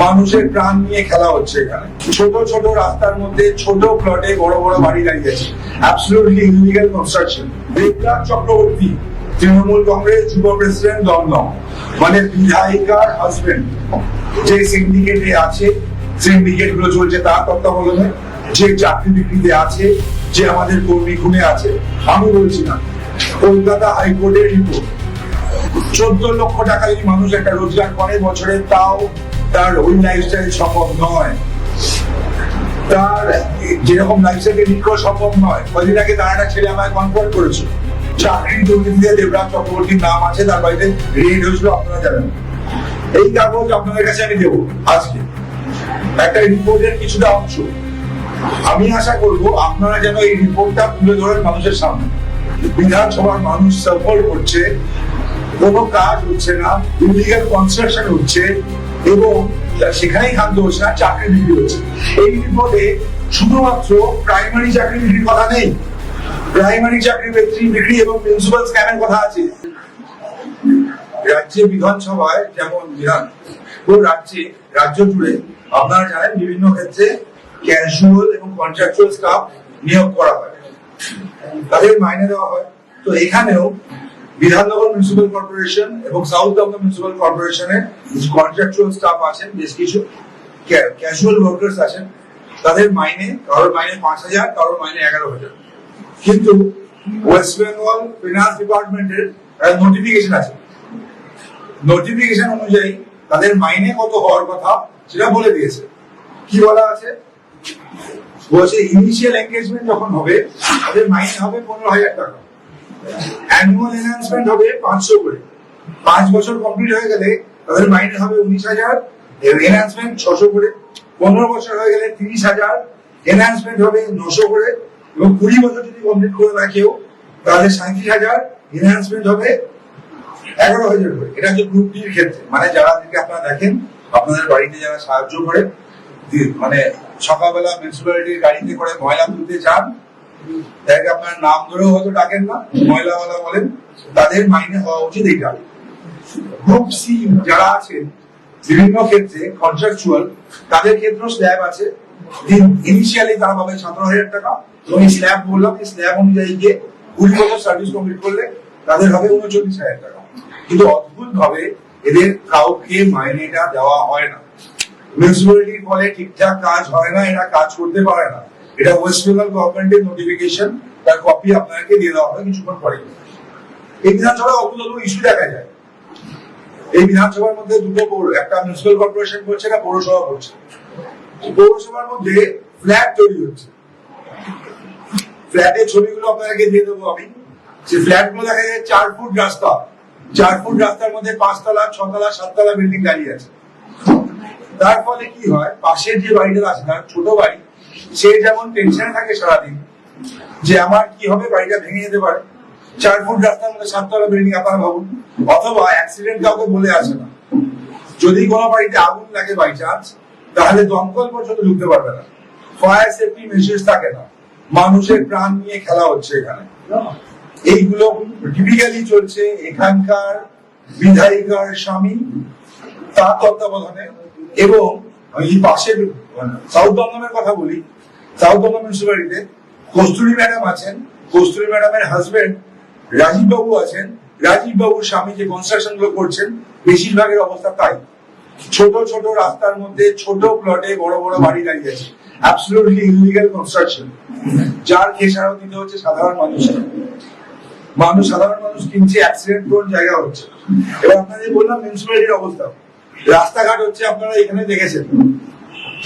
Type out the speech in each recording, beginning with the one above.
মানুষের প্রাণ নিয়ে খেলা হচ্ছে এখানে। ছোট ছোট রাস্তার মধ্যে ছোট প্লটে বড় বড় বাড়ি দাঁড়িয়ে আছে, absolutely illegal construction. Debraj Chakraborty, Trinamool Congress যুব প্রেসিডেন্ট দমদম, মানে বিধায়িকার হাজবেন্ড, যে সিন্ডিকেটে আছে, সিন্ডিকেট গুলো চলছে তার তত্ত্বাবধানে, যে চাকরি বিক্রিতে আছে, যে আমাদের কর্মী খুনে আছে। আমি বলছি না, কলকাতা হাইকোর্টের রিপোর্ট, 14 লক্ষ টাকা যদি মানুষ একটা রোজগার করে বছরে, তাও তার ওই লাইফস্টাইল সম্ভব নয়। তার যেরকম লাইফস্টাইলকে লিড করা সম্ভব নয়। কদিন আগে তার একটা ছেলে আমায় কনফার্ম করেছে, চাকরির দুর্নীতিতে দেবরাজ চক্রবর্তীর নাম আছে, তার বাড়িতে রেড হয়েছিল, আপনারা জানেন। এই কাগজ আপনাদের কাছে আমি দেবো আজকে, একটা রিপোর্টের কিছুটা অংশ। আমি আশা করব আপনারা যেন এই রিপোর্টটা তুলে ধরেন মানুষের সামনে। বিধানসভার মানুষ সাফার করছে, কোনো কাজ হচ্ছে না, ইলিগাল কনস্ট্রাকশন হচ্ছে, এবং সেখানেই খাদ্য হচ্ছে না, চাকরি বিক্রি হচ্ছে। এই রিপোর্টে শুধুমাত্র প্রাইমারি চাকরি বিক্রির কথা নেই, প্রাইমারি চাকরি বিক্রি এবং মিউনিসিপাল স্ক্যামের কথা আছে। রাজ্যে বিধানসভায় যেমন রাজ্য জুড়ে আপনারা জানেন বিভিন্ন ক্ষেত্রে ক্যাজুয়াল এবং কন্ট্রাকচুয়াল স্টাফ নিয়োগ করা হয়, তাদের মাইনে দেওয়া হয়। তো এখানেও বিধাননগর মিউনিসিপাল কর্পোরেশন এবং সাউথ দমদম মিউনিসিপাল কর্পোরেশনের কন্ট্রাকচুয়াল স্টাফ আছেন, বেশ কিছু ক্যাজুয়াল ওয়ার্কার্স আছেন, তাদের মাইনে, কারোর মাইনে 5,000, কারোর মাইনে 11,000। কিন্তু ওয়েস্ট বেঙ্গল ফিনান্স ডিপার্টমেন্টের নোটিফিকেশন আছে, নোটিফিকেশন অনুযায়ী তাদের মাইনে কত হওয়ার কথা সেটা বলে দিয়েছে। কি বলা আছে? বলছে ইনিশিয়াল এনগেজমেন্ট যখন হবে তাদের মাইনে হবে 15,000 টাকা, অ্যানুয়াল এনহ্যান্সমেন্ট হবে 500 করে, 5 বছর কমপ্লিট হয়ে গেলে তাদের মাইনে হবে 19,000, এনহ্যান্সমেন্ট 600 করে, 15 বছর হয়ে গেলে 30,000, এনহ্যান্সমেন্ট হবে 900 করে, এবং 20 বছর যদি কমপ্লিট করে না কেউ তাহলে 37,000, এনহ্যান্সমেন্ট হবে 11,000 করে। এটা হচ্ছে গ্রুপ ডির ক্ষেত্রে, মানে যারা আপনারা দেখেন আপনাদের বাড়িতে যারা সাহায্য করে, মানে সকালবেলা মিউনিসিপ্যালিটির গাড়িতে করে ময়লা তুলতে চান, তাদেরকে আপনার নাম ধরেও হয়তো ডাকেন না, ময়লাওয়ালা বলেন, তাদের মাইনে হওয়া উচিত এইটা। গ্রুপ সি যারা আছেন বিভিন্ন ক্ষেত্রে কন্ট্রাকচুয়াল, তাদের ক্ষেত্রেও স্ল্যাব আছে। ইনিশিয়ালি তারা পাবে 17,000 টাকা, এবং এই স্ল্যাব বললাম, এই স্ল্যাব অনুযায়ী গিয়ে 20 বছর সার্ভিস কমপ্লিট করলে তাদের হবে 39,000 টাকা। কিন্তু অদ্ভুত ভাবে এদের কাউকে মাইনেটা দেওয়া হয় না। মিউনিসিপ্যালিটির ফলে ঠিকঠাক কাজ হয় না, এরা কাজ করতে পারে না। এটা ওয়েস্ট বেঙ্গল গভর্নমেন্টের নোটিফিকেশন, তার কপি আপনাকে দিয়ে দেওয়া হবে কিছুক্ষণ পরে। এই বিধানসভায় অদ্ভুত ইস্যু দেখা যায়। এই বিধানসভার মধ্যে দুটো একটা মিউনিসিপাল কর্পোরেশন করছে, একটা পৌরসভা করছে। পৌরসভার মধ্যে ফ্ল্যাট তৈরি হচ্ছে, ফ্ল্যাটের ছবিগুলো আপনাকে দিয়ে দেবো আমি। যে ফ্ল্যাট গুলো দেখা যায় 4 ফুট রাস্তা, 4 ফুট রাস্তার মধ্যে 5 তলা, 6 তলা, 7 তলা বিল্ডিং দাঁড়িয়ে আছে। তার ফলে কি হয়, পাশের যে বাড়িটা আছে, তার ছোট বাড়ি, সে যেমন টেনশনে থাকে সারাদিন যে আমার কি হবে, বাড়িটা ভেঙে যেতে পারে। 4 ফুট রাস্তার মধ্যে 7 তলা বিল্ডিং, আপনারা ভাবুন। অথবা অ্যাক্সিডেন্ট কাউকে বলে আসে না, যদি কোনো বাড়িতে আগুন লাগে বাই চান্স, তাহলে দমকল পর্যন্ত ঢুকতে পারবে না, ফায়ার সেফটি মেজার্স থাকে না। মানুষের প্রাণ নিয়ে খেলা হচ্ছে এখানে। এইগুলো টিপিক্যালি চলছে এখানকার বিধায়িকার স্বামী, তার তত্ত্বাবধানে। এবং এই পাশের সাউথ দমদমের কথা বলি, সাউথ দমদম মিউনিসিপ্যালিটিতে কস্তুরী ম্যাডাম আছেন, কস্তুরী ম্যাডামের হাজবেন্ড রাজীব বাবু আছেন। রাজীব বাবুর স্বামী যে কনস্ট্রাকশন গুলো করছেন, বেশিরভাগের অবস্থা তাই। ছোট ছোট রাস্তার মধ্যে ছোট প্লটে বড় বড় বাড়ি দাঁড়িয়ে আছে, অ্যাবসলিউটলি ইলিগাল কনস্ট্রাকশন, যার খেসারত দিতে হচ্ছে সাধারণ মানুষকে। সাধারণ মানুষ কিনছে, অ্যাক্সিডেন্ট প্রোন জায়গা হচ্ছে। এবার আপনাদের বললাম মিউনিসিপ্যালিটির অবস্থা, রাস্তাঘাট হচ্ছে, আপনারা এখানে দেখেছেন,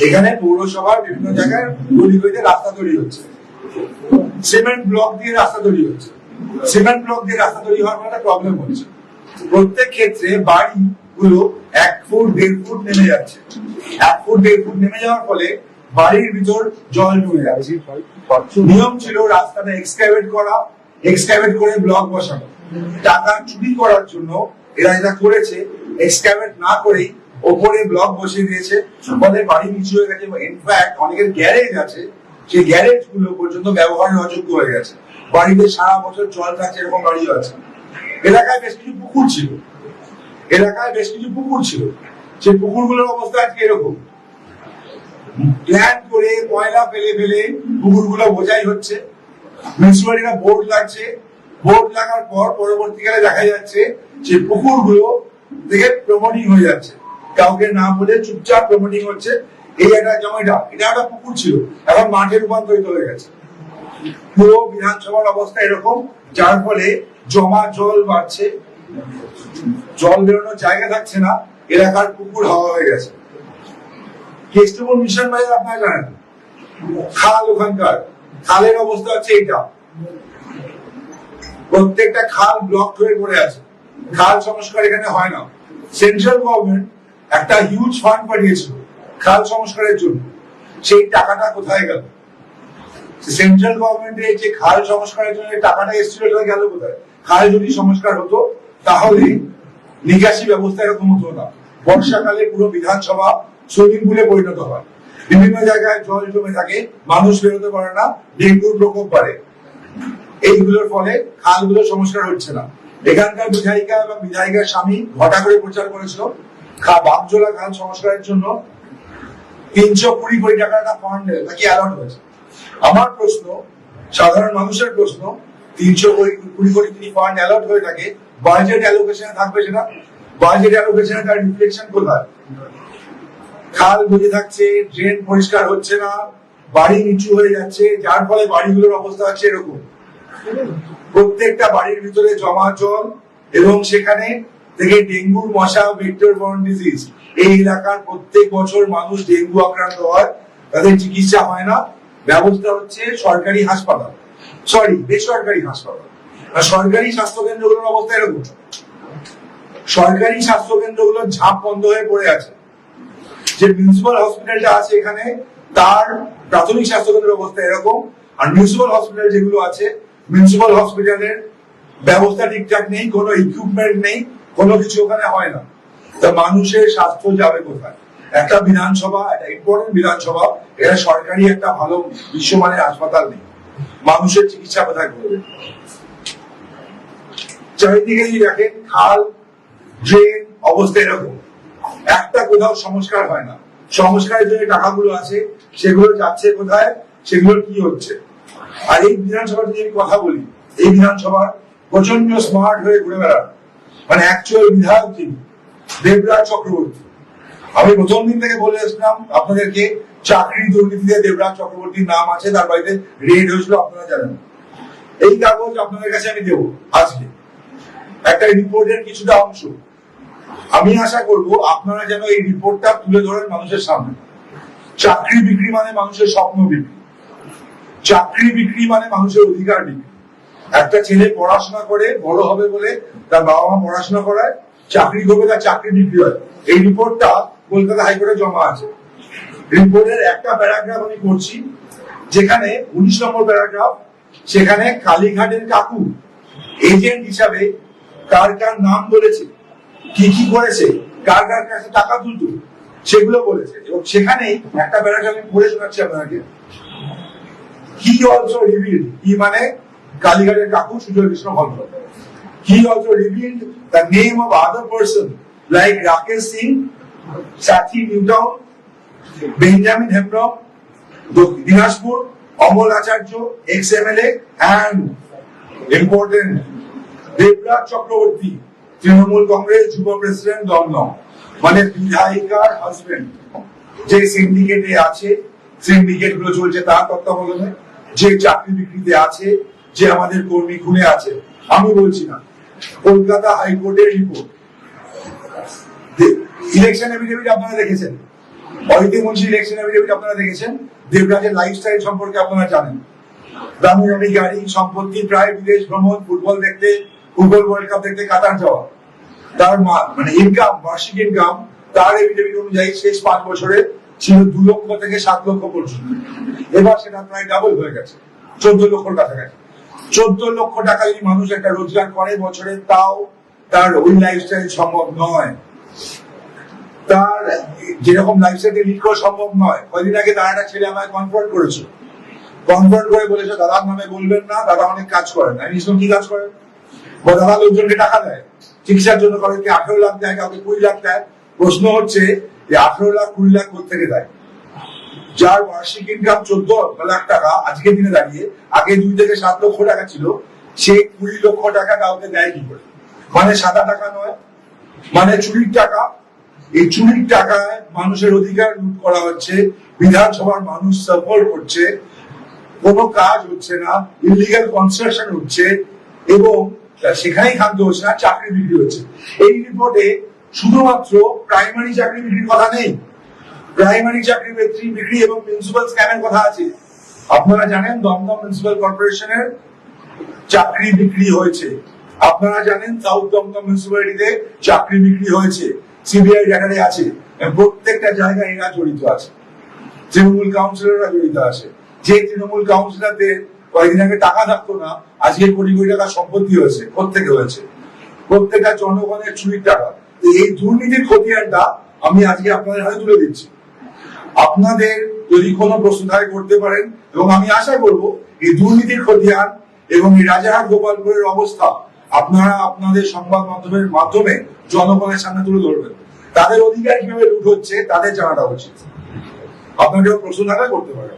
এখানে পৌরসভার বিভিন্ন জায়গায় গলিতে রাস্তা তৈরি হচ্ছে, সিমেন্ট ব্লক দিয়ে রাস্তা তৈরি হচ্ছে। সিমেন্ট ব্লক দিয়ে রাস্তা তৈরি হওয়ার একটা প্রবলেম হচ্ছে, প্রত্যেক ক্ষেত্রে বাড়ি গুলো 1 ফুট 1.5 ফুট নেমে যাচ্ছে। 1 ফুট 1.5 ফুট নেমে যাওয়ার ফলে বাড়ির ভিতর জল ঢুকে যাচ্ছে। নিয়ম ছিল রাস্তাটা এক্সক্যাভেট করে ব্লক বসানো। টাকা চুরি করার জন্য এরা যেটা করেছে, এক্সক্যাভেট না করেই ওপরে ব্লক বসিয়ে দিয়েছে, ফলে বাড়ি নিচু হয়ে গেছে। ইনফ্যাক্ট অনেকের গ্যারেজ আছে, সেই গ্যারেজ গুলো পর্যন্ত ব্যবহারের অযোগ্য হয়ে গেছে। বাড়িতে সারা বছর জল থাকছে, এরকম বাড়িও আছে। এলাকায় বেশ কিছু পুকুর ছিল, সেই পুকুরগুলোর অবস্থা আজকে এরকম, প্ল্যান করে ময়লা ফেলে ফেলে পুকুরগুলো বোঝাই হচ্ছে, মিউনিসিপালিটিরা বোর্ড লাগছে, বোর্ড লাগার পর পরবর্তীকালে দেখা যাচ্ছে যে পুকুরগুলো থেকে প্রমোটিং হয়ে যাচ্ছে, কাউকে না বলে চুপচাপ প্রমোটিং হচ্ছে। এই একটা জমিটা, এটা একটা পুকুর ছিল, এখন মাঠে রূপান্তরিত হয়ে গেছে। পুরো বিধানসভার অবস্থা এরকম, যার ফলে জমা জল বাড়ছে, জল বেরোনোর জায়গা থাকছে না, এলাকার পুকুর হাওয়া হয়ে গেছে। কেষ্টপুর মিশন বাজার আপনারা জানেন, খাল, ওখানকার খালের অবস্থা হচ্ছে এটা, প্রত্যেকটা খাল ব্লক হয়ে পড়ে আছে, খাল সংস্কার এখানে হয় না। সেন্ট্রাল গভর্নমেন্ট একটা হিউজ ফান্ড পাঠিয়েছিল খাল সংস্কারের জন্য, সেই টাকাটা কোথায় গেল? সেন্ট্রাল গভর্নমেন্টের যে খাল সংস্কারের জন্য টাকাটা এসেছিল, সেটা গেল কোথায়? খাল যদি সংস্কার হতো তাহলে নিকাশি ব্যবস্থা এরকম হতো না। বর্ষাকালে পুরো বিধানসভা সুইমিং পুলে পরিণত হয়, বিভিন্ন জায়গায় জল জমে থাকে, মানুষ বেরোতে পারে না, ডেঙ্গুর প্রকোপ বাড়ে। এইগুলোর ফলে খালগুলো সংস্কার হচ্ছে না। এখানকার বিধায়িকা এবং বিধায়িকার স্বামী ঘটা করে প্রচার করেছিল বাগজোলা খাল সংস্কারের জন্য 320 কোটি টাকা একটা ফান্ড নাকি অ্যালট হয়েছে। আমার প্রশ্ন, সাধারণ মানুষের প্রশ্ন, 320 কোটি যদি ফান্ড অ্যালট হয়ে থাকে, বাজেট অ্যালোকেশনে থাকবে সেটা? বাজেট অ্যালোকেশনে তার রিফ্লেকশন কোথায়? খাল বুঝে থাকছে, ড্রেন পরিষ্কার হচ্ছে না, বাড়ি নিচু হয়ে যাচ্ছে, যার ফলে বাড়িগুলোর অবস্থা হচ্ছে এরকম। প্রত্যেকটা বাড়ির ভিতরে জমা জল, এবং সেখানে থেকে ডেঙ্গুর মশা, ভেক্টর বর্ন ডিজিজ। এই এলাকার প্রত্যেক বছর মানুষ ডেঙ্গু আক্রান্ত হয়, তাদের চিকিৎসা হয় না। ব্যবস্থা হচ্ছে সরকারি হাসপাতাল, বেসরকারি হাসপাতাল। সরকারি স্বাস্থ্য কেন্দ্রগুলোর অবস্থা এরকম, সরকারি স্বাস্থ্য কেন্দ্রগুলোর ঝাঁপ বন্ধ হয়ে পড়ে আছে। যে মিউনিসিপাল হসপিটালটা আছে এখানে, তার প্রাথমিক স্বাস্থ্য কেন্দ্রের অবস্থা এরকম। আর মিউনিসিপাল হসপিটাল যেগুলো আছে, মিউনিসিপাল হসপিটালের ব্যবস্থা ঠিকঠাক নেই, কোনো ইকুইপমেন্ট নেই, কোনো কিছু ওখানে হয় না। তা মানুষের স্বাস্থ্য যাবে কোথায়? একটা বিধানসভা, একটা ইম্পর্টেন্ট বিধানসভা, এটা সরকারি একটা ভালো বিশ্বমানের হাসপাতাল নেই, মানুষের চিকিৎসা কোথায় করবে? চারিদিকে যদি দেখেন খাল, ড্রেন অবস্থা এরকম, একটা কোথাও সংস্কার হয় না। সংস্কারের জন্য টাকাগুলো আছে, সেগুলো যাচ্ছে কোথায়, সেগুলো কি হচ্ছে? আর এই বিধানসভার যদি আমি কথা বলি, এই বিধানসভা প্রচন্ড স্মার্ট হয়ে ঘুরে বেড়ান, মানে অ্যাকচুয়াল বিধায়ক যিনি, দেবরাজ চক্রবর্তী। আমি প্রথম দিন থেকে বলে আসলাম আপনাদেরকে, চাকরি দুর্নীতিতে দেবরাজ চক্রবর্তীর নাম আছে, তার বাড়িতে রেড হয়েছিল, আপনারা জানেন। এই কাগজ আপনাদের কাছে আমি দেবো আজকে, একটা রিপোর্টের কিছুটা অংশ। আমি আশা করব আপনারা যেন এই রিপোর্টটা তুলে ধরেন মানুষের সামনে। চাকরি বিক্রি মানে মানুষের স্বপ্ন বিক্রি, চাকরি বিক্রি মানে মানুষের অধিকার বিক্রি। একটা ছেলে পড়াশোনা করে বড় হবে বলে তার বাবা মা পড়াশোনা করায়, চাকরি করবে, তার চাকরি বিক্রি হয়। এই রিপোর্টটা কলকাতা হাইকোর্টে জমা আছে। রিপোর্টের একটা প্যারাগ্রাফ আমি করছি, যেখানে 19 নম্বর প্যারাগ্রাফ, সেখানে কালীঘাটের কাকু এজেন্ট হিসাবে কার কার নাম বলেছে, কি কি করেছে, কার কার কাছে টাকা তুলতো, সেগুলো বলেছে। এবং সেখানেই একটা প্যারাগ্রাফ আমি পড়ে শোনাচ্ছি আপনাকে। হি অলসো রিভিলড, হি মানে কালীঘাটের কাকু Sujay Krishna Bhadra, he also revealed the name of other person like Rakesh Singh, Sathi Newtown, Benjamin Hembrom, Dinajpur, Amal Acharya, ex MLA, and important Debraj Chakraborty, Trinamool Congress যুব প্রেসিডেন্ট দমদম, মানে বিধায়িকার হাজবেন্ড। যে সিন্ডিকেটে আছে, সিন্ডিকেট গুলো চলছে তার তত্ত্বাবধানে, যে চাকরি বিক্রিতে আছে, যে আমাদের কর্মী খুনে আছে। আমি বলছি না, কলকাতা হাইকোর্টের রিপোর্ট। ইলেকশন এফিডেভিট আপনারা দেখেছেন, অদিতি মুন্সি ইলেকশন এফিডেভিট আপনারা দেখেছেন। দেবরাজের লাইফস্টাইল সম্পর্কে আপনারা জানেন, দামি দামি গাড়ি, সম্পত্তি, প্রায় বিদেশ ভ্রমণ, ফুটবল দেখতে, ফুটবল ওয়ার্ল্ড কাপ দেখতে কাতার যাওয়া। তার মানে ইনকাম, বার্ষিক ইনকাম তার এফিডেভিট অনুযায়ী শেষ 5 বছরে ছিল 2 লক্ষ থেকে 7 লক্ষ পর্যন্ত। এবার সেটা প্রায় ডাবল হয়ে গেছে, 14 লক্ষর কাছাকাছি। 14 লক্ষ টাকা যদি মানুষ একটা রোজগার করে বছরে, তাও তার ওই লাইফস্টাইল সম্ভব নয়, তার যেরকম লাইফস্টাইল লিড করা সম্ভব নয়। কয়েকদিন আগে তার একটা ছেলে আমায় কনফার্ট করেছে, কনফার্ট করে বলেছে দাদার নামে বলবেন না, দাদা অনেক কাজ করেন। আমি কি কাজ করেন? দাদা লোকজনকে টাকা দেয় চিকিৎসার জন্য, কাউকে 18 লাখ দেয়, কাউকে 20 লাখ দেয়, প্রশ্ন হচ্ছে যে 18 লাখ 20 লাখ কোথেকে দেয়? যার বার্ষিক ইনকাম 14 লাখ টাকা আজকের দিনে দাঁড়িয়ে, আগে 2 থেকে 7 লক্ষ টাকা ছিল, সে 20 লক্ষ টাকা কাউকে দেয় কি করে? মানে সাদা টাকা নয়, মানে চুরির টাকা। এই চুরির টাকায় মানুষের অধিকার লুট করা হচ্ছে, বিধানসভার মানুষ সাফার করছে, কোনো কাজ হচ্ছে না, ইলিগাল কনস্ট্রাকশন হচ্ছে, এবং সেখানেই ক্ষান্ত হচ্ছে না, চাকরি বিক্রি হচ্ছে। এই রিপোর্টে শুধুমাত্র প্রাইমারি চাকরি বিক্রির কথা নেই, প্রাইমারি চাকরি বিক্রি এবং মিউনিসিপাল স্ক্যামের কথা আছে। আপনারা জানেন দমদম মিউনিসিপাল কর্পোরেশনের চাকরি বিক্রি হয়েছে, আপনারা জানেন সাউথ দমদম মিউনিসিপ্যালিটিতে চাকরি বিক্রি হয়েছে, সিবিআই ডাটারে আছে। প্রত্যেকটা জায়গায় এরা জড়িত আছে, তৃণমূল কাউন্সিলররা জড়িত আছে। যে তৃণমূল কাউন্সিলরদের কয়েকদিন আগে টাকা থাকতো না, আজকে কোটি কোটি টাকা সম্পত্তি হয়েছে। কোথেকে হয়েছে? প্রত্যেকটা জনগণের চুরির টাকা। এই দুর্নীতির খতিয়ানটা আমি আজকে আপনাদের হাতে তুলে দিচ্ছি। আপনাদের যদি কোনো প্রশ্ন থাকে করতে পারেন, এবং আমি আশা করব এই দুর্নীতির খতিয়ান এবং এই রাজারহাট গোপালপুরের অবস্থা আপনারা আপনাদের সংবাদ মাধ্যমের মাধ্যমে জনগণের সামনে তুলে ধরবেন। তাদের অধিকার কিভাবে লুট হচ্ছে তাদের জানাটা উচিত। আপনার কেউ প্রশ্ন থাকলে করতে পারেন।